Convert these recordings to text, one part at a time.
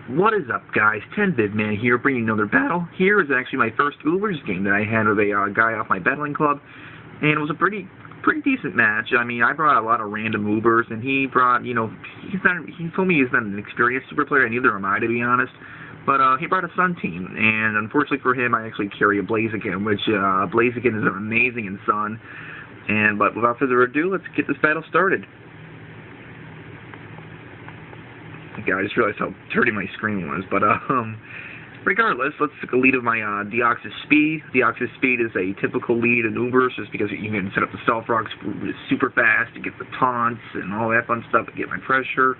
What is up, guys? 10vidman here, bringing another battle. Here is actually my first Ubers game that I had with a guy off my battling club, and it was a pretty decent match. I mean, I brought a lot of random Ubers, and he brought, he told me he's not an experienced super player, and neither am I, to be honest. But he brought a Sun team, and unfortunately for him, I actually carry a Blaziken, which Blaziken is amazing in Sun. But without further ado, let's get this battle started. Okay, I just realized how dirty my screen was, but regardless, let's take a lead of my Deoxys Speed. Deoxys Speed is a typical lead in Ubers just because you can set up the Stealth Rocks super fast to get the taunts and all that fun stuff to get my pressure.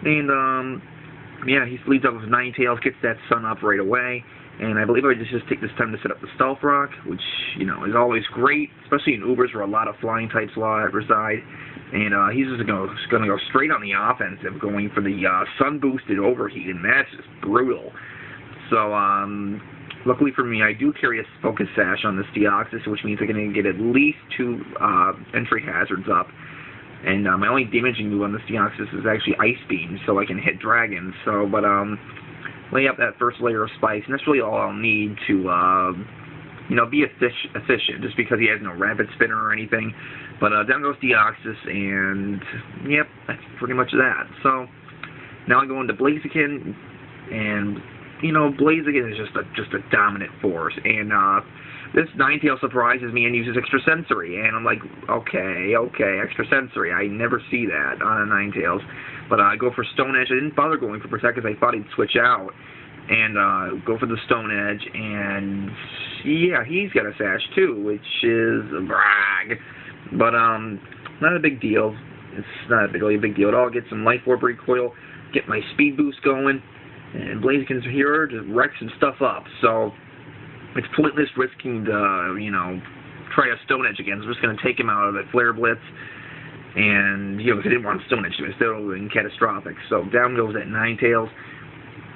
And yeah, he leads up with Ninetales, gets that Sun up right away. And I believe I just take this time to set up the Stealth Rock, which, is always great, especially in Ubers where a lot of flying types reside. And he's just going to go straight on the offensive, going for the Sun-boosted Overheat, and that's just brutal. So, luckily for me, I do carry a Focus Sash on this Deoxys, which means I can get at least 2 entry hazards up. And my only damaging move on this Deoxys is actually Ice Beam, so I can hit dragons. So, but lay up that first layer of spikes, and that's really all I'll need to, be efficient, just because he has no Rapid Spinner or anything. But down goes Deoxys, and yep, that's pretty much that. So now I go into Blaziken, and Blaziken is just a dominant force, and this Ninetales surprises me and uses Extrasensory, and I'm like, okay, Extrasensory. I never see that on a Ninetales. But I go for Stone Edge. I didn't bother going for Protect because I thought he'd switch out, and go for the Stone Edge, and yeah, he's got a Sash too, which is a brag. But not a big deal. It's not really a big deal at all. Get some Life Orb Recoil, get my Speed Boost going, and Blaziken's here to wreck some stuff up. So it's pointless risking to, try a Stone Edge again. So I'm just going to take him out of it, Flare Blitz, and, because I didn't want Stone Edge to be still catastrophic. So down goes that Ninetales,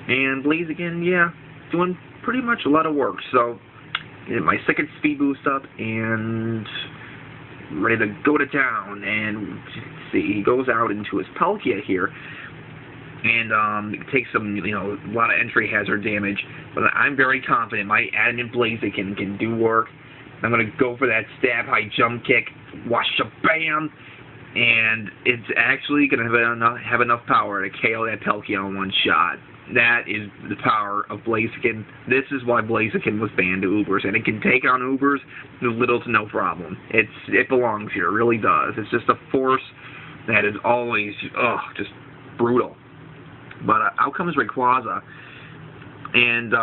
and Blaziken, yeah, doing pretty much a lot of work. So get my second Speed Boost up, and ready to go to town. And see, he goes out into his Palkia here, and it takes some, a lot of entry hazard damage. But I'm very confident my Adamant Blaziken can do work. I'm going to go for that Stab High Jump Kick, Washabam, and it's actually going to have enough power to KO that Palkia in one shot. That is the power of Blaziken. This is why Blaziken was banned to Ubers, and it can take on Ubers with little to no problem. It belongs here, it really does. It's just a force that is always, just brutal. But out comes Rayquaza, and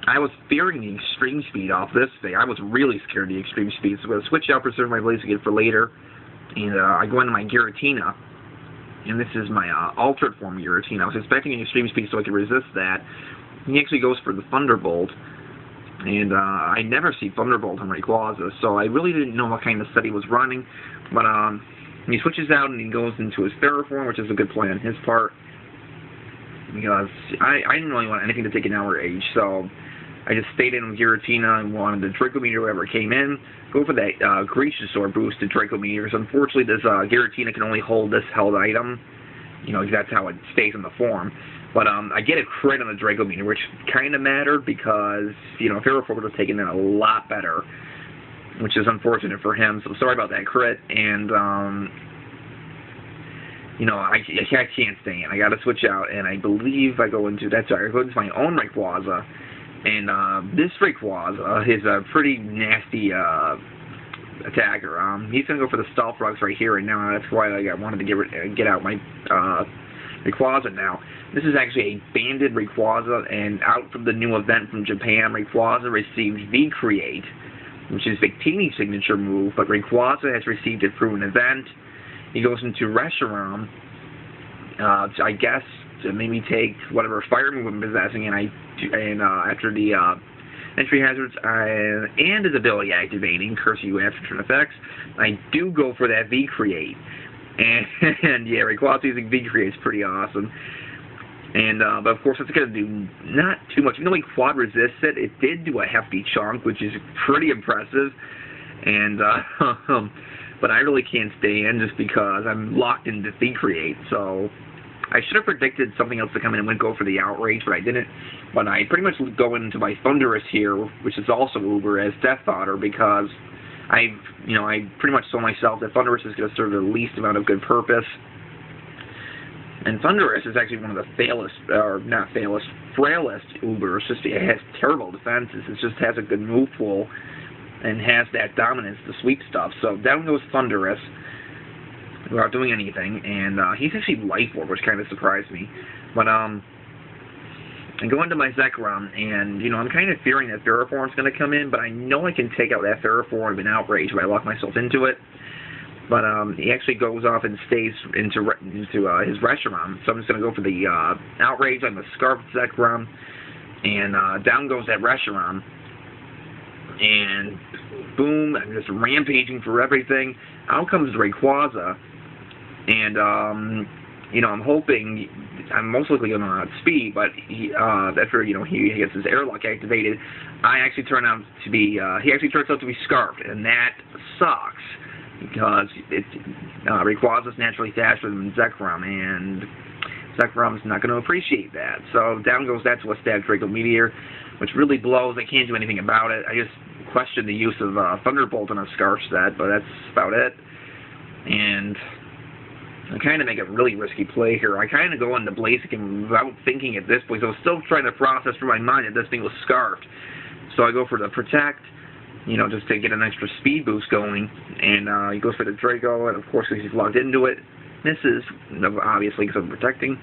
I was fearing the Extreme Speed off this thing. I was really scared of the Extreme Speed, so I'm going to switch out, preserve my Blaziken for later, and I go into my Giratina. And this is my altered form Giratina. I was expecting an Extreme Speed so I could resist that. He actually goes for the Thunderbolt. And I never see Thunderbolt on Rayquaza, so I really didn't know what kind of set he was running. But he switches out and he goes into his Ferroform, which is a good play on his part. Because I didn't really want anything to take an hour age, so I just stayed in with Giratina and wanted the Draco Meteor, whoever came in, go for that Graciousaur boosted Draco Meteor. So unfortunately, this Giratina can only hold this held item. That's how it stays in the form. But I get a crit on the Draco Meteor, which kind of mattered because, Ferroform would have taken it a lot better, which is unfortunate for him. So sorry about that crit. And, I can't stay in. I got to switch out, and I believe I go into my own Rayquaza. And this Rayquaza is a pretty nasty attacker. He's going to go for the Stealth Rocks right here and now. That's why I wanted to get out my Rayquaza now. This is actually a banded Rayquaza, and out from the new event from Japan, Rayquaza received V-Create, which is Victini's signature move, but Rayquaza has received it through an event. He goes into Reshiram, I guess, to maybe take whatever fire move I'm possessing, and after the entry hazards and his ability activating, Curse You after turn effects, I do go for that V-Create. And yeah, Rayquaza using V-Create is pretty awesome. And but of course it's going to do not too much. Even though he quad resists it, it did do a hefty chunk, which is pretty impressive. And but I really can't stay in just because I'm locked into V-Create. So I should have predicted something else to come in and went go for the Outrage, but I didn't. But I pretty much go into my Thunderous here, which is also Uber, as Death Fodder, because I pretty much told myself that Thunderous is going to serve the least amount of good purpose. And Thunderous is actually one of the frailest Ubers. It has terrible defenses. It just has a good move pool and has that dominance, the sweep stuff. So down goes Thunderous without doing anything, and he's actually Life Orb, which kind of surprised me. But I go into my Zekrom, and I'm kind of fearing that Ferroform's going to come in, but I know I can take out that Ferroform and Outrage if I lock myself into it. But he actually goes off and stays into his Reshiram, so I'm just going to go for the Outrage on the Scarfed Zekrom, and down goes that Reshiram, and boom, I'm just rampaging for everything. Out comes Rayquaza, and I'm hoping I'm most likely going to outspeed, but after he gets his Airlock activated, I actually turn out to be he actually turns out to be Scarfed, and that sucks because Rayquaza's naturally faster than Zekrom, and Zekrom's not going to appreciate that. So down goes that to a Stab Draco Meteor, which really blows. I can't do anything about it. I just question the use of Thunderbolt on a Scarf set, but that's about it. And I kind of make a really risky play here. I kind of go into Blaziken without thinking at this point. So I was still trying to process through my mind that this thing was Scarfed. So I go for the Protect, just to get an extra speed boost going. And he goes for the Draco, and of course he's locked into it. Misses, obviously, because I'm protecting.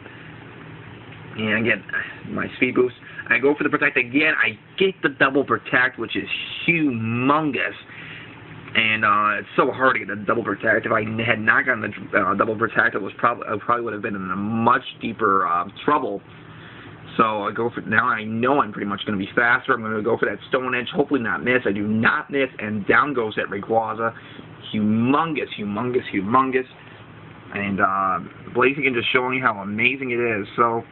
And again, my speed boost. I go for the Protect again. I get the double Protect, which is humongous. And it's so hard to get the double Protect. If I had not gotten the double Protect, I probably would have been in a much deeper trouble. So I go for now. I know I'm pretty much going to be faster. I'm going to go for that Stone Edge. Hopefully not miss. I do not miss, and down goes that Rayquaza. Humongous, humongous, humongous. And Blaziken just showing you how amazing it is. So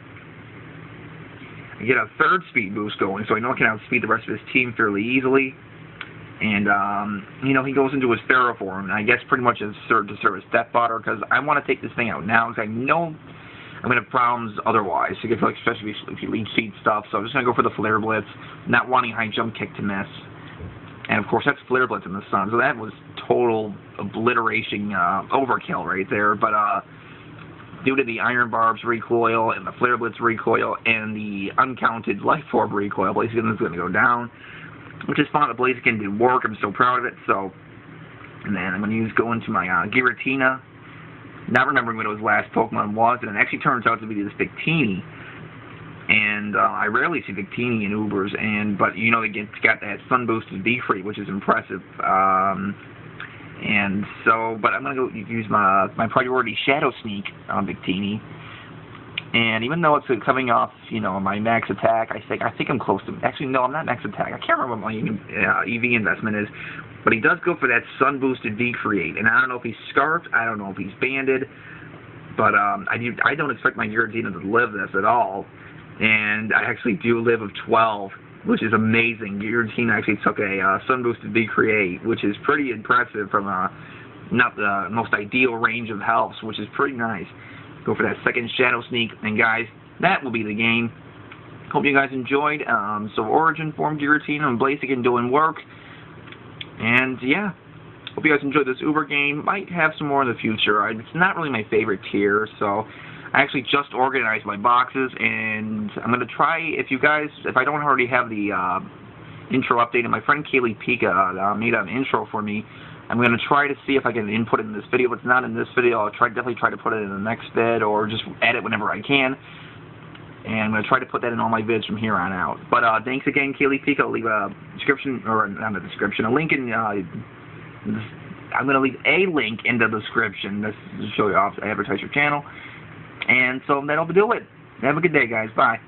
I get a third speed boost going, so I know I can outspeed the rest of his team fairly easily. And he goes into his Ferroform, and I guess pretty much to serve as Death Fodder, because I want to take this thing out now, because I know I'm going to have problems otherwise, especially if you lead seed stuff. So I'm just going to go for the Flare Blitz, not wanting High Jump Kick to miss. And of course, that's Flare Blitz in the sun, so that was total obliteration overkill right there. But due to the Iron Barb's recoil and the Flare Blitz recoil and the uncounted Life Orb recoil, Blaziken is going to go down, which is fine. The Blaziken did work. I'm so proud of it. So, and then I'm going to go into my Giratina, not remembering what his last Pokemon was, and it actually turns out to be this Victini. And I rarely see Victini in Ubers, but it's got that Sun Boosted V-Free, which is impressive. And so, but I'm gonna go use my priority Shadow Sneak on Victini. And even though it's coming off, my max attack, I think I'm close to. Actually, no, I'm not max attack. I can't remember what my EV investment is, but he does go for that Sun Boosted V-Create, and I don't know if he's Scarfed. I don't know if he's banded, but I don't expect my Giratina to live this at all. And I actually do live of 12, which is amazing. Giratina actually took a Sun Boosted V-Create, which is pretty impressive from not the most ideal range of healths, which is pretty nice. Go for that second Shadow Sneak, and guys, that will be the game. Hope you guys enjoyed. So Origin Form Giratina and Blaziken doing work. And yeah, hope you guys enjoyed this Uber game. Might have some more in the future. It's not really my favorite tier, so I actually just organized my boxes, and I'm going to try, if I don't already have the intro updated, my friend Kaylee Pika made an intro for me. I'm going to try to see if I can input it in this video. If it's not in this video, I'll definitely try to put it in the next vid, or just edit whenever I can. And I'm going to try to put that in all my vids from here on out. But thanks again, Kaylee Pika. I'll leave a description, or not a description, a link in, I'm going to leave a link in the description to show you off, advertise your channel. And so that'll do it. Have a good day, guys. Bye.